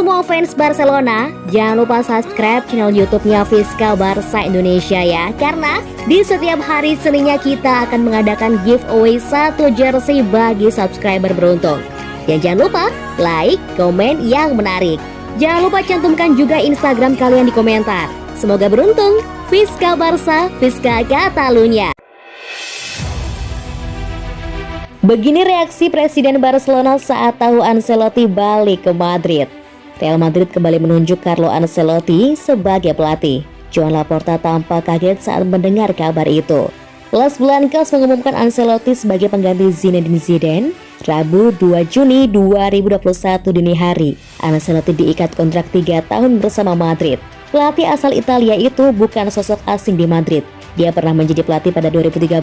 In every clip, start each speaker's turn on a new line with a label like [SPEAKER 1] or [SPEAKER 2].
[SPEAKER 1] semua fans Barcelona, jangan lupa subscribe channel YouTube-nya Fiska Barca Indonesia ya. Karena di setiap hari Seninnya kita akan mengadakan giveaway 1 jersey bagi subscriber beruntung. Dan jangan lupa like, komen yang menarik. Jangan lupa cantumkan juga Instagram kalian di komentar. Semoga beruntung. Fiska Barca, Fiska Catalunya. Begini reaksi Presiden Barcelona saat tahu Ancelotti balik ke Madrid. Real Madrid kembali menunjuk Carlo Ancelotti sebagai pelatih. Joan Laporta tampak kaget saat mendengar kabar itu. Las Blancas mengumumkan Ancelotti sebagai pengganti Zinedine Zidane Rabu 2 Juni 2021 dini hari. Ancelotti diikat kontrak 3 tahun bersama Madrid. Pelatih asal Italia itu bukan sosok asing di Madrid. Dia pernah menjadi pelatih pada 2013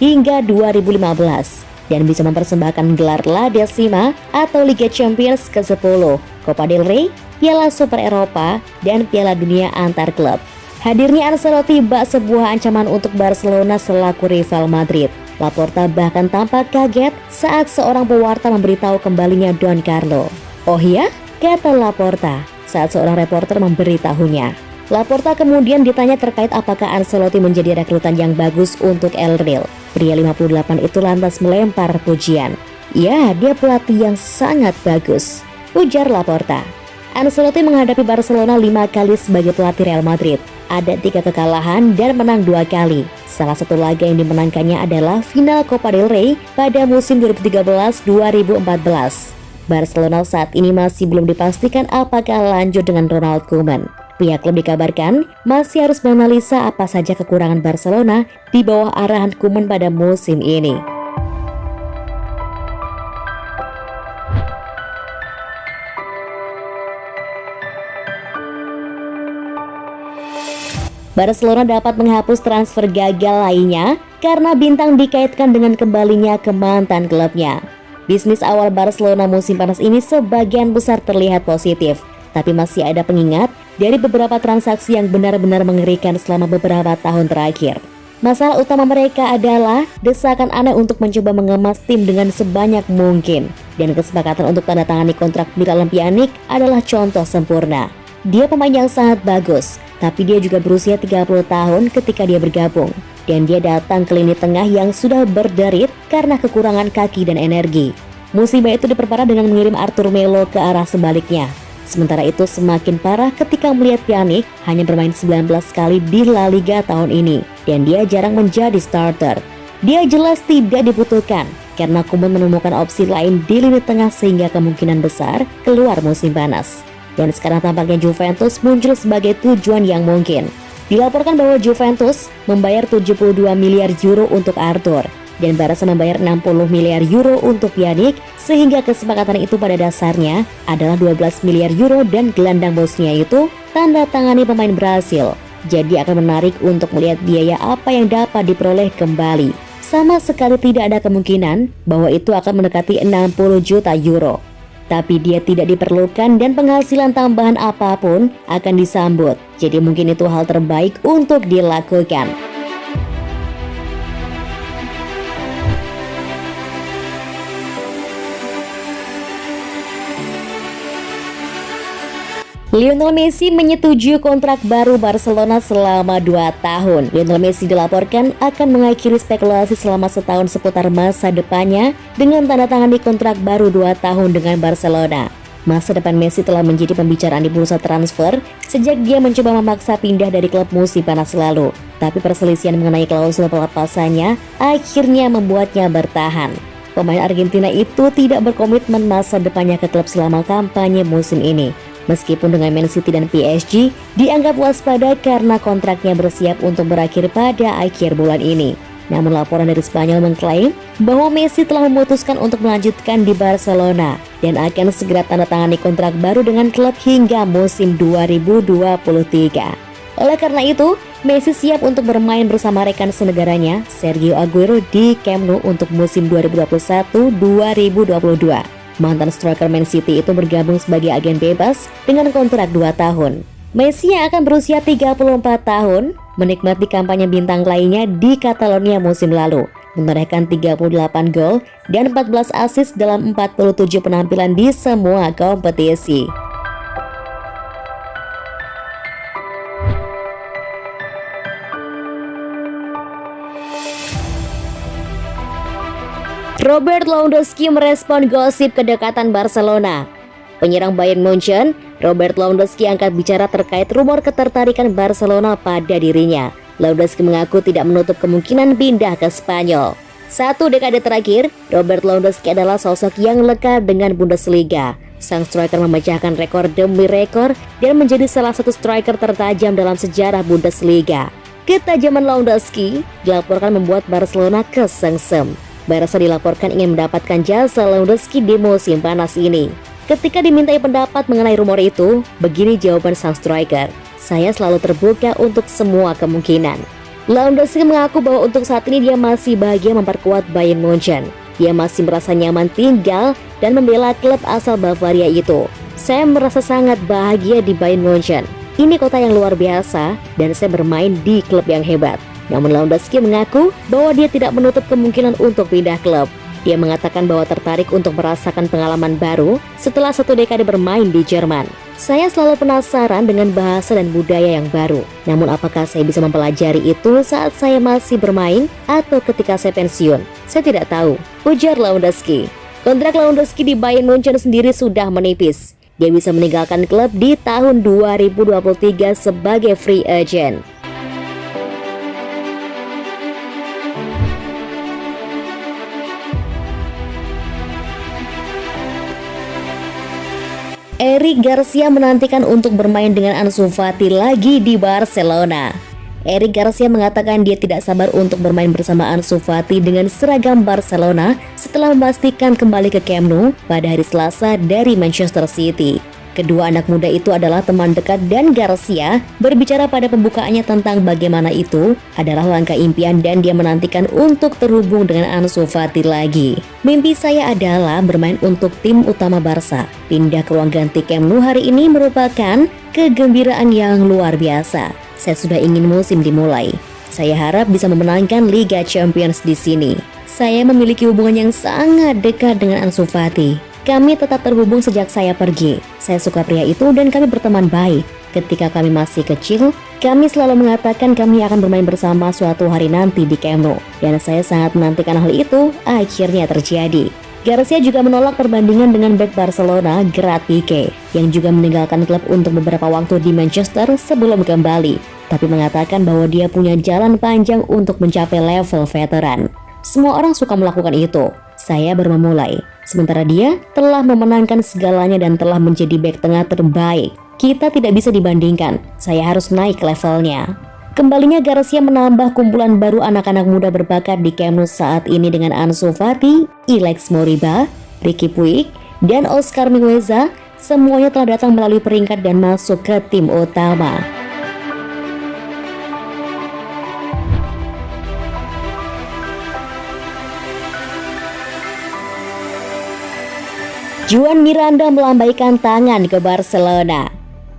[SPEAKER 1] hingga 2015 dan bisa mempersembahkan gelar La Decima atau Liga Champions ke-10, Copa del Rey, Piala Super Eropa, dan Piala Dunia antar klub. Hadirnya Ancelotti bak sebuah ancaman untuk Barcelona selaku rival Madrid. Laporta bahkan tampak kaget saat seorang pewarta memberitahu kembalinya Don Carlo. Oh iya? Kata Laporta saat seorang reporter memberitahunya. Laporta kemudian ditanya terkait apakah Ancelotti menjadi rekrutan yang bagus untuk El Real. Pria 58 itu lantas melempar pujian. Ya, dia pelatih yang sangat bagus, ujar Laporta. Ancelotti menghadapi Barcelona 5 kali sebagai pelatih Real Madrid. Ada 3 kekalahan dan menang 2 kali. Salah satu laga yang dimenangkannya adalah final Copa del Rey pada musim 2013-2014. Barcelona saat ini masih belum dipastikan apakah lanjut dengan Ronald Koeman. Pihak klub dikabarkan masih harus menganalisa apa saja kekurangan Barcelona di bawah arahan Koeman pada musim ini. Barcelona dapat menghapus transfer gagal lainnya karena bintang dikaitkan dengan kembalinya ke mantan klubnya. Bisnis awal Barcelona musim panas ini sebagian besar terlihat positif, tapi masih ada pengingat dari beberapa transaksi yang benar-benar mengerikan selama beberapa tahun terakhir. Masalah utama mereka adalah desakan aneh untuk mencoba mengemas tim dengan sebanyak mungkin, dan kesepakatan untuk tanda tangani kontrak Miralem Pjanic adalah contoh sempurna. Dia pemain yang sangat bagus, tapi dia juga berusia 30 tahun ketika dia bergabung, dan dia datang ke lini tengah yang sudah berderit karena kekurangan kaki dan energi. Musibah itu diperparah dengan mengirim Artur Melo ke arah sebaliknya. Sementara itu semakin parah ketika melihat Pjanic hanya bermain 19 kali di La Liga tahun ini dan dia jarang menjadi starter. Dia jelas tidak dibutuhkan karena Koeman menemukan opsi lain di lini tengah sehingga kemungkinan besar keluar musim panas. Dan sekarang tampaknya Juventus muncul sebagai tujuan yang mungkin. Dilaporkan bahwa Juventus membayar 72 miliar euro untuk Arthur dan Barca membayar 60 miliar euro untuk Pjanic, sehingga kesepakatan itu pada dasarnya adalah 12 miliar euro dan gelandang Bosnia itu tanda tangani pemain Brasil. Jadi akan menarik untuk melihat biaya apa yang dapat diperoleh kembali. Sama sekali tidak ada kemungkinan bahwa itu akan mendekati 60 juta euro. Tapi dia tidak diperlukan dan penghasilan tambahan apapun akan disambut. Jadi mungkin itu hal terbaik untuk dilakukan. Lionel Messi menyetujui kontrak baru Barcelona selama 2 tahun. Lionel Messi dilaporkan akan mengakhiri spekulasi selama setahun seputar masa depannya dengan tanda tangan di kontrak baru 2 tahun dengan Barcelona. Masa depan Messi telah menjadi pembicaraan di bursa transfer sejak dia mencoba memaksa pindah dari klub musim panas lalu. Tapi perselisihan mengenai klausul pelepasannya akhirnya membuatnya bertahan. Pemain Argentina itu tidak berkomitmen masa depannya ke klub selama kampanye musim ini. Meskipun dengan Man City dan PSG dianggap waspada karena kontraknya bersiap untuk berakhir pada akhir bulan ini. Namun laporan dari Spanyol mengklaim bahwa Messi telah memutuskan untuk melanjutkan di Barcelona dan akan segera tanda tangani kontrak baru dengan klub hingga musim 2023. Oleh karena itu, Messi siap untuk bermain bersama rekan senegaranya Sergio Aguero di Camp Nou untuk musim 2021-2022. Mantan striker Man City itu bergabung sebagai agen bebas dengan kontrak 2 tahun. Messi yang akan berusia 34 tahun menikmati kampanye bintang lainnya di Catalonia musim lalu, menorehkan 38 gol dan 14 assist dalam 47 penampilan di semua kompetisi. Robert Lewandowski merespon gosip kedekatan Barcelona. Penyerang Bayern Munchen, Robert Lewandowski angkat bicara terkait rumor ketertarikan Barcelona pada dirinya. Lewandowski mengaku tidak menutup kemungkinan pindah ke Spanyol. 1 dekade terakhir, Robert Lewandowski adalah sosok yang lekat dengan Bundesliga. Sang striker memecahkan rekor demi rekor dan menjadi salah satu striker tertajam dalam sejarah Bundesliga. Ketajaman Lewandowski dilaporkan membuat Barcelona kesengsem. Barca dilaporkan ingin mendapatkan jasa Lewandowski di musim panas ini. Ketika dimintai pendapat mengenai rumor itu, begini jawaban sang striker, "Saya selalu terbuka untuk semua kemungkinan." Lewandowski mengaku bahwa untuk saat ini dia masih bahagia memperkuat Bayern Munchen. Dia masih merasa nyaman tinggal dan membela klub asal Bavaria itu. "Saya merasa sangat bahagia di Bayern Munchen. Ini kota yang luar biasa dan saya bermain di klub yang hebat." Namun Lewandowski mengaku bahwa dia tidak menutup kemungkinan untuk pindah klub. Dia mengatakan bahwa tertarik untuk merasakan pengalaman baru setelah 1 dekade bermain di Jerman. "Saya selalu penasaran dengan bahasa dan budaya yang baru. Namun apakah saya bisa mempelajari itu saat saya masih bermain atau ketika saya pensiun? Saya tidak tahu," ujar Lewandowski. Kontrak Lewandowski di Bayern Munchen sendiri sudah menipis. Dia bisa meninggalkan klub di tahun 2023 sebagai free agent. Eric Garcia menantikan untuk bermain dengan Ansu Fati lagi di Barcelona. Eric Garcia mengatakan dia tidak sabar untuk bermain bersama Ansu Fati dengan seragam Barcelona setelah memastikan kembali ke Camp Nou pada hari Selasa dari Manchester City. Kedua anak muda itu adalah teman dekat dan Garcia berbicara pada pembukaannya tentang bagaimana itu adalah langkah impian dan dia menantikan untuk terhubung dengan Ansu Fati lagi. "Mimpi saya adalah bermain untuk tim utama Barca. Pindah ke ruang ganti Camp Nou hari ini merupakan kegembiraan yang luar biasa. Saya sudah ingin musim dimulai. Saya harap bisa memenangkan Liga Champions di sini. Saya memiliki hubungan yang sangat dekat dengan Ansu Fati. Kami tetap terhubung sejak saya pergi. Saya suka pria itu dan kami berteman baik. Ketika kami masih kecil, kami selalu mengatakan kami akan bermain bersama suatu hari nanti di Camp Nou. Dan saya sangat menantikan hal itu akhirnya terjadi." Garcia juga menolak perbandingan dengan bek Barcelona Gerard Pique yang juga meninggalkan klub untuk beberapa waktu di Manchester sebelum kembali, tapi mengatakan bahwa dia punya jalan panjang untuk mencapai level veteran. "Semua orang suka melakukan itu. Saya baru memulai. Sementara dia telah memenangkan segalanya dan telah menjadi bek tengah terbaik. Kita tidak bisa dibandingkan. Saya harus naik levelnya." Kembalinya Garcia menambah kumpulan baru anak-anak muda berbakat di Camp Nou saat ini dengan Ansu Fati, Alex Moriba, Riqui Puig, dan Oscar Mingueza. Semuanya telah datang melalui peringkat dan masuk ke tim utama. Juan Miranda melambaikan tangan ke Barcelona.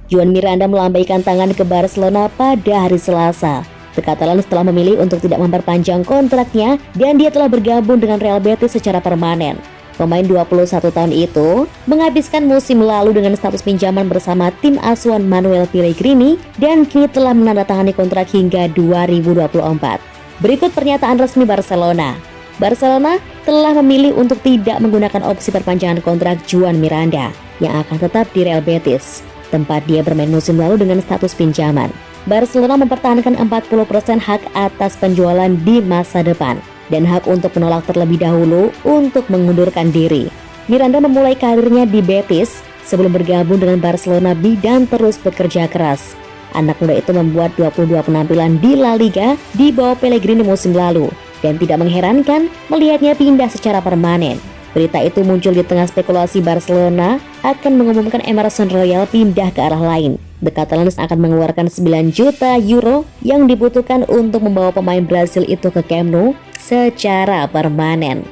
[SPEAKER 1] Juan Miranda melambaikan tangan ke Barcelona pada hari Selasa. The Catalan setelah memilih untuk tidak memperpanjang kontraknya dan dia telah bergabung dengan Real Betis secara permanen. Pemain 21 tahun itu menghabiskan musim lalu dengan status pinjaman bersama tim asuhan Manuel Pellegrini dan kini telah menandatangani kontrak hingga 2024. Berikut pernyataan resmi Barcelona. Barcelona telah memilih untuk tidak menggunakan opsi perpanjangan kontrak Juan Miranda yang akan tetap di Real Betis, tempat dia bermain musim lalu dengan status pinjaman. Barcelona mempertahankan 40% hak atas penjualan di masa depan dan hak untuk menolak terlebih dahulu untuk mengundurkan diri. Miranda memulai karirnya di Betis sebelum bergabung dengan Barcelona B dan terus bekerja keras. Anak muda itu membuat 22 penampilan di La Liga di bawah Pellegrini musim lalu dan tidak mengherankan melihatnya pindah secara permanen. Berita itu muncul di tengah spekulasi Barcelona akan mengumumkan Emerson Royal pindah ke arah lain. The Catalans akan mengeluarkan 9 juta euro yang dibutuhkan untuk membawa pemain Brasil itu ke Camp Nou secara permanen.